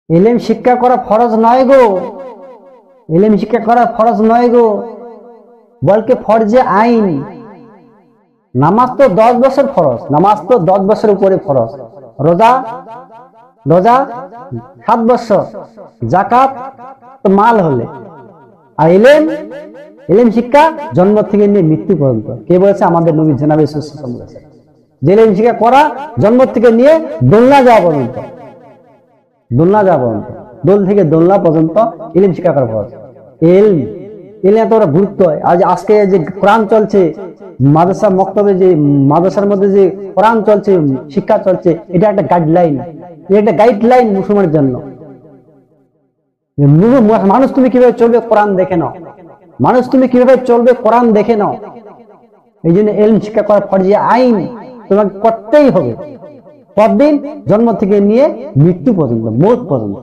ইলম শিক্ষা করা ফরজ নয় গো, ইলম শিক্ষা করা ফরজ নয় গো, বলকে ফরজে আইন। নামাজ তো 10 বছর ফরজ, নামাজ তো 10 বছর উপরে ফরজ, রোজা রোজা 7 বছর, যাকাত তো মাল হলে। আর ইলম, ইলম শিক্ষা জন্ম থেকে নিয়ে মৃত্যু পর্যন্ত। কে বলেছে? আমাদের নবী জনাবে সুসম বলেছে যে ইলম শিক্ষা করা জন্ম থেকে নিয়ে দোলনা যাওয়া পর্যন্ত, দোলনা যাওয়া পর্যন্ত, দোল থেকে দোলনা পর্যন্ত ইলম শিক্ষা করা ফরজ। ইলম, ইলম এত গুরুত্ব। আজ আজকে যে কোরআন চলছে, মাদ্রাসা মক্তবে যে মাদ্রাসার মধ্যে যে কোরআন চলছে, শিক্ষা চলছে, এটা একটা গাইডলাইন, এটা একটা গাইডলাইন মুসলমানের জন্য। মানুষ তুমি কিভাবে চলবে কোরআন দেখে নাও, মানুষ তুমি কিভাবে চলবে কোরআন দেখে নাও। এই জন্য ইলম শিক্ষা করা ফরজে আইন, তোমাকে করতেই হবে। কতদিন? জন্ম থেকে নিয়ে মৃত্যু পর্যন্ত, মৌত পর্যন্ত।